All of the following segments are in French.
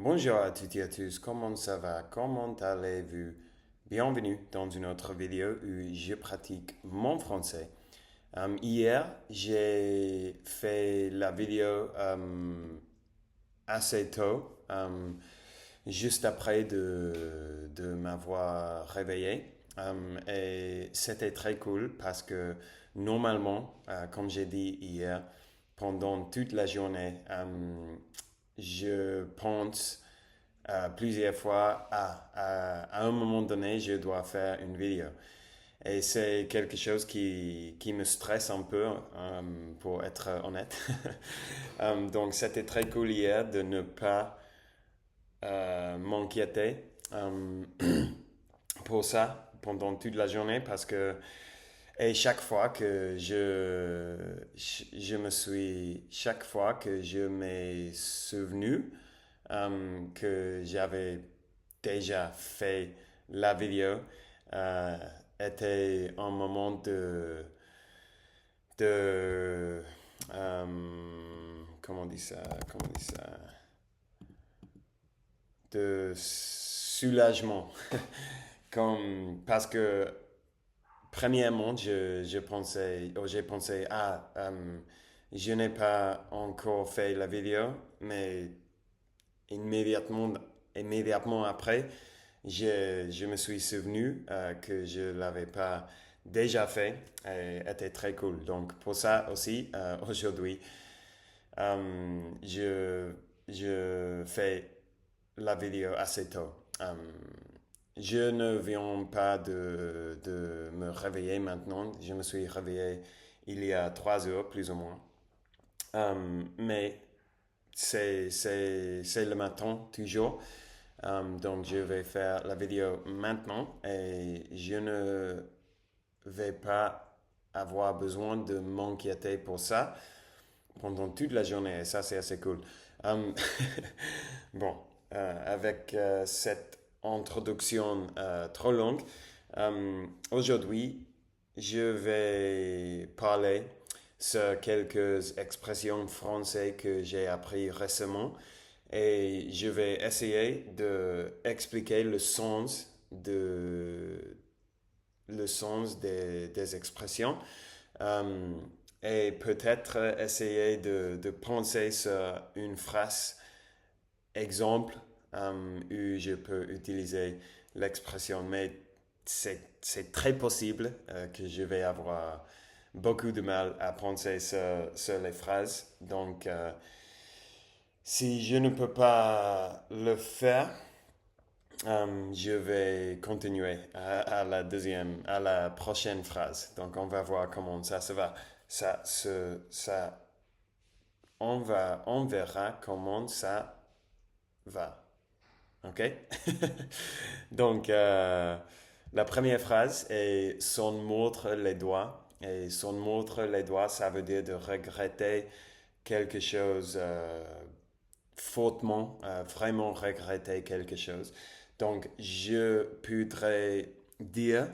Bonjour à toutes et à tous, comment ça va? Comment allez-vous? Bienvenue dans une autre vidéo où je pratique mon français. Hier, j'ai fait la vidéo assez tôt, juste après de m'avoir réveillé. Et c'était très cool parce que normalement, comme j'ai dit hier, pendant toute la journée, je pense plusieurs fois, à un moment donné, je dois faire une vidéo. Et c'est quelque chose qui me stresse un peu, pour être honnête. Donc, c'était très cool hier de ne pas m'inquiéter pour ça pendant toute la journée parce que et chaque fois que chaque fois que je m'ai souvenu que j'avais déjà fait la vidéo, euh, était un moment de comment on dit ça, comment on dit ça, de soulagement. Parce que premièrement, j'ai pensé, je n'ai pas encore fait la vidéo, mais immédiatement, immédiatement après, je me suis souvenu que je ne l'avais pas déjà fait et était très cool. Donc pour ça aussi, aujourd'hui, je, je fais la vidéo assez tôt. Je ne viens pas de me réveiller maintenant. Je me suis réveillé il y a 3 heures, plus ou moins. Mais c'est le matin, toujours. Donc, je vais faire la vidéo maintenant et je ne vais pas avoir besoin de m'inquiéter pour ça pendant toute la journée. Et ça, c'est assez cool. Um, bon, avec cette introduction trop longue, aujourd'hui, je vais parler sur quelques expressions françaises que j'ai apprises récemment et je vais essayer de expliquer le sens des expressions euh, et peut-être essayer de penser sur une phrase exemple où je peux utiliser l'expression, mais c'est très possible que je vais avoir beaucoup de mal à penser sur les phrases. Donc, si je ne peux pas le faire, je vais continuer à la prochaine phrase. Donc, on va voir comment ça se va. Ça, on verra comment ça va. OK? Donc, la première phrase est son montre les doigts. Et son montre les doigts, ça veut dire de regretter quelque chose fautement, vraiment regretter quelque chose. Donc, je pourrais dire,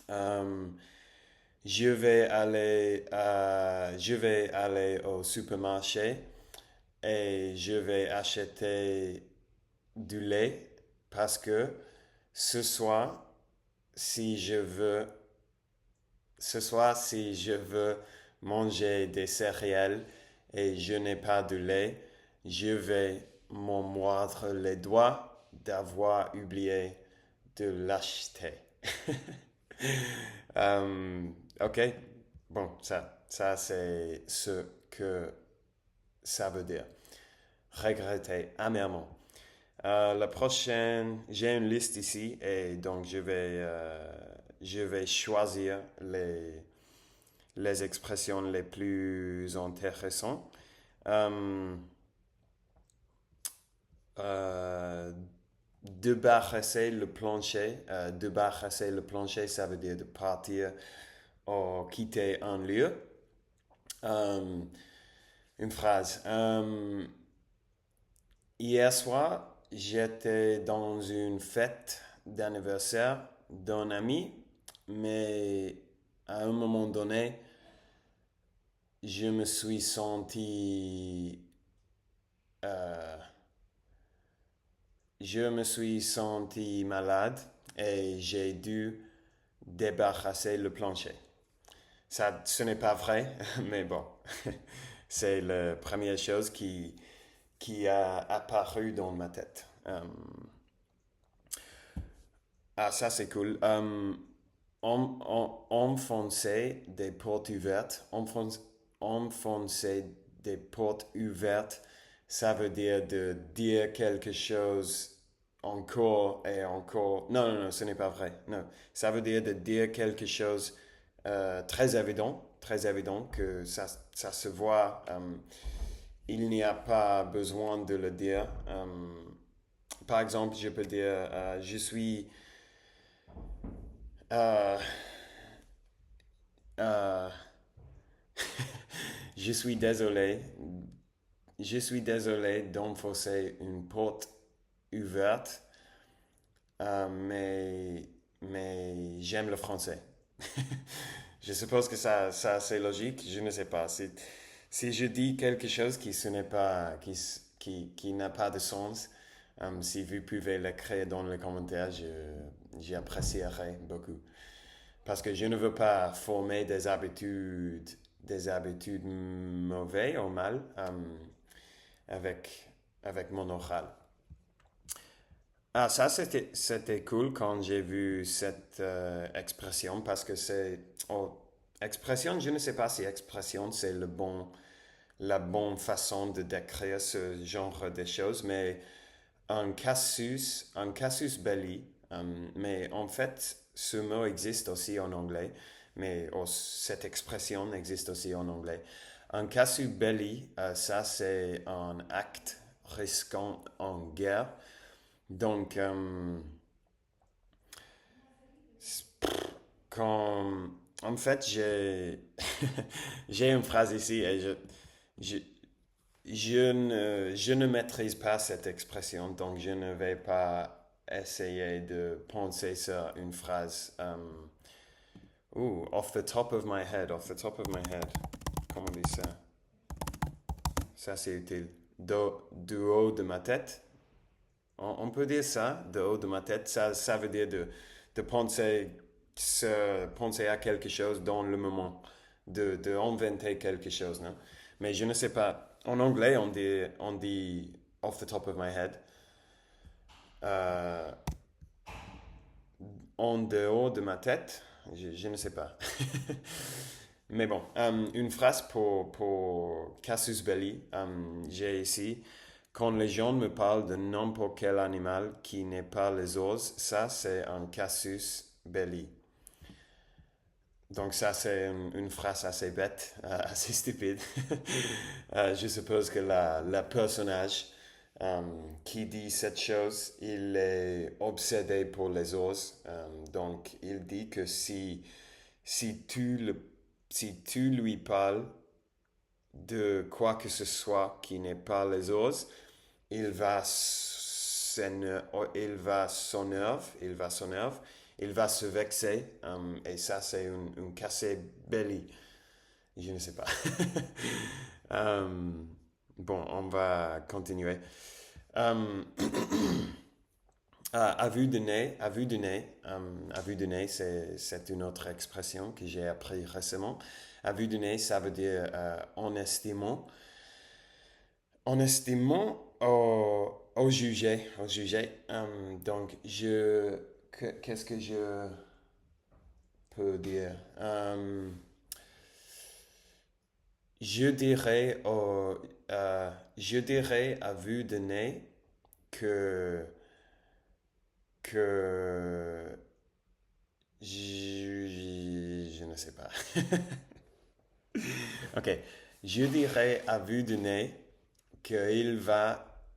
euh, je vais aller au supermarché et je vais acheter du lait parce que ce soir, si je veux, ce soir, si je veux manger des céréales et je n'ai pas de lait, je vais m'en mordre les doigts d'avoir oublié de l'acheter. Euh, ok, bon, ça c'est ce que ça veut dire. Regretter amèrement. La prochaine, j'ai une liste ici et donc je vais choisir les expressions les plus intéressantes. Euh, euh, débarrasser le plancher, ça veut dire de partir ou quitter un lieu. Euh, une phrase. Hier soir, j'étais dans une fête d'anniversaire d'un ami, mais à un moment donné, je me suis senti euh, je me suis senti malade et j'ai dû débarrasser le plancher. Ça, ce n'est pas vrai, mais bon, c'est la première chose qui a apparu dans ma tête. Ça c'est cool. Enfoncer des portes ouvertes. Enfoncer des portes ouvertes, ça veut dire de dire quelque chose encore et encore. Non, non, non, ce n'est pas vrai. Non, ça veut dire de dire quelque chose très évident que ça se voit. Il n'y a pas besoin de le dire. Par exemple, je peux dire euh, euh, je suis désolé. Je suis désolé d'enfoncer une porte ouverte, mais j'aime le français. Je suppose que ça c'est logique, je ne sais pas. Si je dis quelque chose qui n'a pas de sens, si vous pouvez l'écrire dans les commentaires, j'apprécierais beaucoup. Parce que je ne veux pas former des habitudes mauvaises ou mal avec, avec mon oral. Ça c'était cool quand j'ai vu cette expression parce que expression, je ne sais pas si expression c'est la bonne façon de décrire ce genre de choses, mais un casus belli, mais en fait, ce mot existe aussi en anglais, mais cette expression existe aussi en anglais. Un casus belli, ça c'est un acte risquant en guerre. Donc, quand, en fait, j'ai une phrase ici et je, je ne maîtrise pas cette expression, donc je ne vais pas essayer de penser sur une phrase. Off the top of my head, off the top of my head. Comment on dit ça? Ça, c'est utile. Du haut de ma tête. On peut dire ça, du haut de ma tête. Ça veut dire de penser à quelque chose dans le moment. De inventer quelque chose, non? Mais je ne sais pas. En anglais, on dit off the top of my head. Euh, En dehors de ma tête, je ne sais pas. Mais bon, une phrase pour casus belli, j'ai ici. Quand les gens me parlent de n'importe quel animal qui n'est pas les os, ça c'est un casus belli. Donc ça c'est une phrase assez bête, assez stupide. Je suppose que la personnage qui dit cette chose, il est obsédé pour les os. Donc il dit que si si tu lui parles de quoi que ce soit qui n'est pas les os, il va il va s'énerver, il va se vexer, et ça c'est une cassée belli. Je ne sais pas. Bon, on va continuer. Euh, à vue de nez, c'est une autre expression que j'ai appris récemment. À vue de nez, ça veut dire en estimant au jugé, au jugé. Donc, qu'est-ce que je peux dire? Je dirais, je dirais à vue de nez que, que je ne sais pas. Ok, je dirais à vue de nez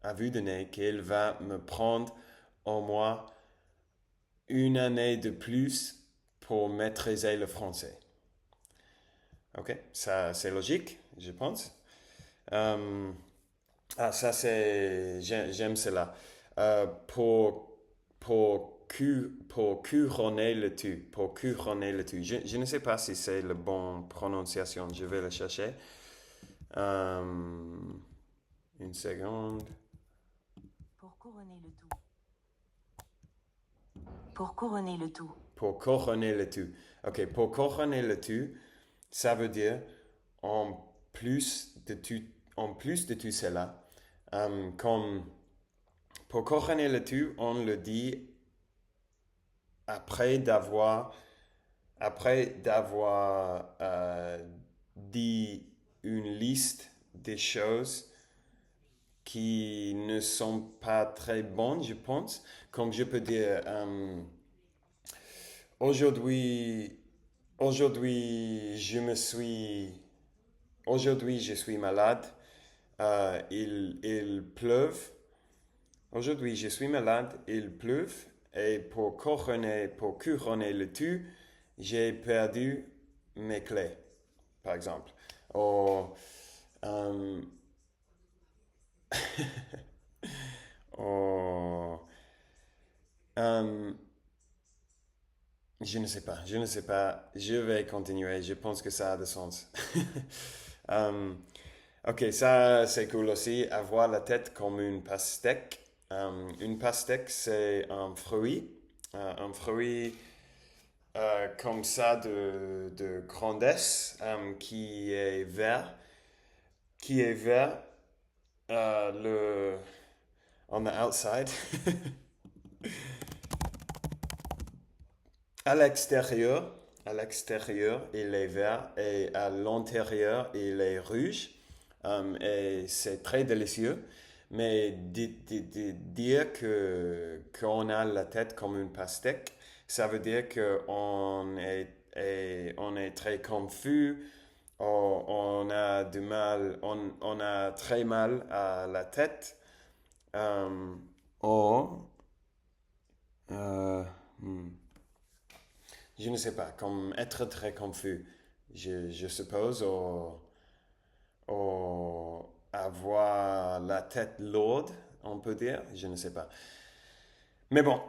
à vue de nez qu'il va me prendre au moins une année de plus pour maîtriser le français. Ok, ça c'est logique, je pense. Euh, ça c'est, j'aime cela. Pour couronner le tout, pour couronner le tout. Je ne sais pas si c'est la bonne prononciation, je vais le chercher. Euh, une seconde. Pour couronner le tout. Pour couronner le tout. Pour couronner le tout. OK, pour couronner le tout, ça veut dire en en plus de tout cela, comme pour couronner le tout, on le dit après d'avoir dit une liste des choses qui ne sont pas très bonnes, je pense. Comme je peux dire, aujourd'hui, aujourd'hui, aujourd'hui, je suis malade. Il pleuve. Aujourd'hui, je suis malade. Il pleuve. Et pour couronner le tout, j'ai perdu mes clés, par exemple. Ou, euh, ou, euh, je ne sais pas. Je vais continuer. Je pense que ça a du sens. Euh, ok, ça c'est cool aussi. Avoir la tête comme une pastèque. Une pastèque, c'est un fruit comme ça de grandesse qui est vert le on the outside. À à l'extérieur, il est vert et à l'intérieur, il est rouge. Et c'est très délicieux. Mais dire que qu'on a la tête comme une pastèque, ça veut dire on est très confus, on a du mal, on a très mal à la tête. Euh, ou, euh, hmm, je ne sais pas, comme être très confus, je suppose, ou avoir la tête lourde, on peut dire, je ne sais pas. Mais bon,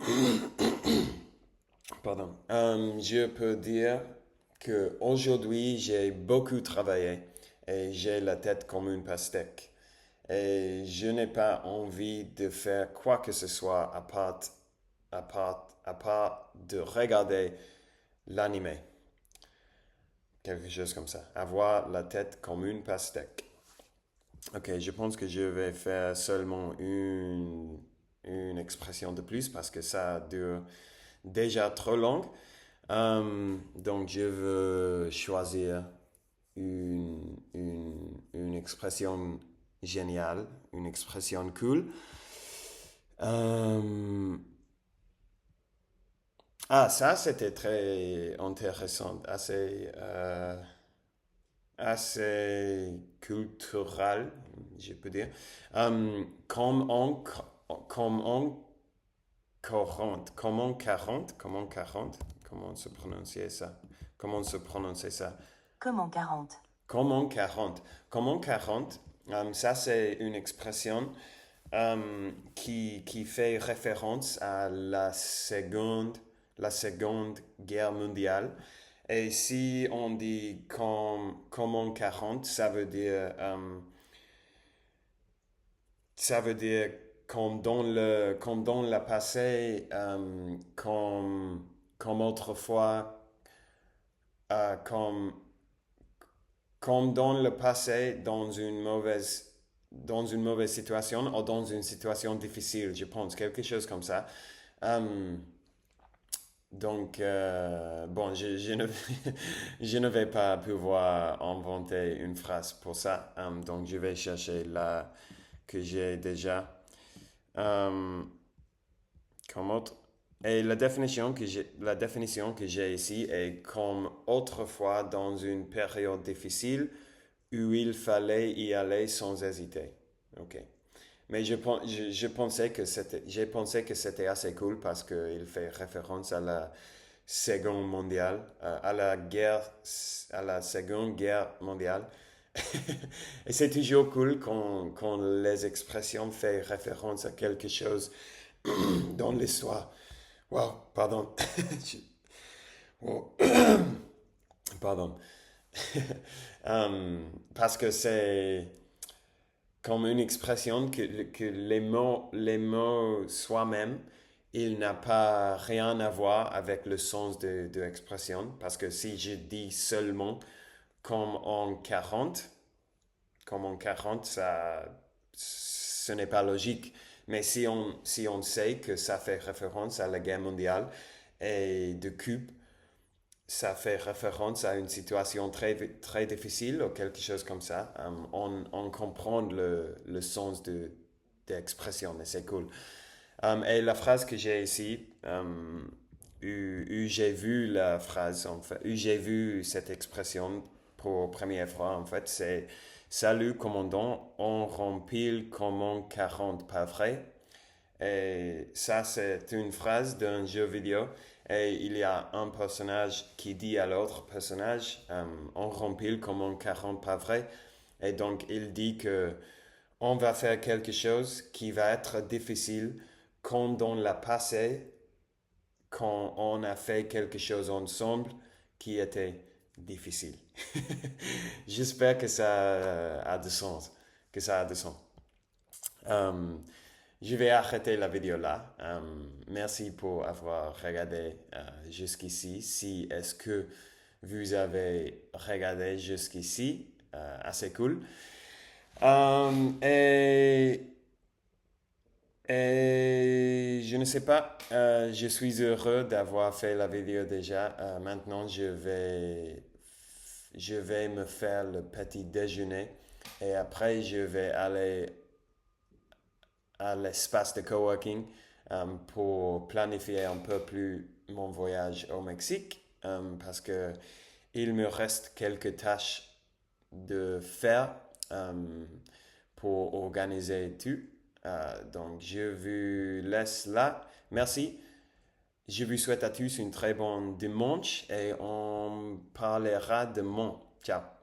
pardon. Je peux dire que aujourd'hui j'ai beaucoup travaillé et j'ai la tête comme une pastèque. Et je n'ai pas envie de faire quoi que ce soit à part de regarder l'animé. Quelque chose comme ça. Avoir la tête comme une pastèque. Ok, je pense que je vais faire seulement une expression de plus parce que ça dure déjà trop long. Donc, je veux choisir une expression géniale, une expression cool. Euh, ça, c'était très intéressant, assez culturel, je peux dire. Comme en 40, comment se prononcer ça? Comment se prononcer ça? Comment 40? Comme en 40. Comme en 40, ça c'est une expression qui fait référence à la seconde guerre mondiale. Et si on dit comme en 40, ça veut dire comme dans le passé, comme autrefois, comme, comme dans le passé, dans une mauvaise situation ou dans une situation difficile, je pense, quelque chose comme ça. Euh, donc, bon, je ne vais pas pouvoir inventer une phrase pour ça. Donc, je vais chercher là que j'ai déjà. Euh, comme autre. Et la définition que j'ai ici est comme autrefois dans une période difficile où il fallait y aller sans hésiter. Ok. Mais j'ai pensé que c'était assez cool parce qu'il fait référence à la Seconde mondiale, à la Seconde Guerre mondiale. Et c'est toujours cool quand les expressions font référence à quelque chose dans l'histoire. Wow, pardon. Wow, pardon. Parce que c'est comme une expression que les mots soi-même, il n'a pas rien à voir avec le sens de l'expression. Parce que si je dis seulement comme en 40, ça, ce n'est pas logique. Mais si on sait que ça fait référence à la guerre mondiale et de Cube, ça fait référence à une situation très difficile ou quelque chose comme ça. On comprend le sens de l'expression et c'est cool. Et la phrase que j'ai ici, où j'ai vu la phrase, en fait, où j'ai vu cette expression pour première fois, en fait, c'est Salut commandant, on rempile comment 40, pas vrai? Et ça, c'est une phrase d'un jeu vidéo. Et il y a un personnage qui dit à l'autre personnage, on rempile comment 40, pas vrai? Et donc, il dit que on va faire quelque chose qui va être difficile quand dans le passé, quand on a fait quelque chose ensemble qui était difficile. J'espère que ça a du sens. Que ça a du sens. Euh, je vais arrêter la vidéo là. Merci pour avoir regardé jusqu'ici. Si est-ce que vous avez regardé jusqu'ici, assez cool. Et je ne sais pas, je suis heureux d'avoir fait la vidéo déjà. Maintenant, je vais me faire le petit déjeuner et après, je vais aller à l'espace de coworking pour planifier un peu plus mon voyage au Mexique parce que il me reste quelques tâches de faire pour organiser tout. Donc, je vous laisse là. Merci. Je vous souhaite à tous une très bonne dimanche et on parlera demain. Ciao.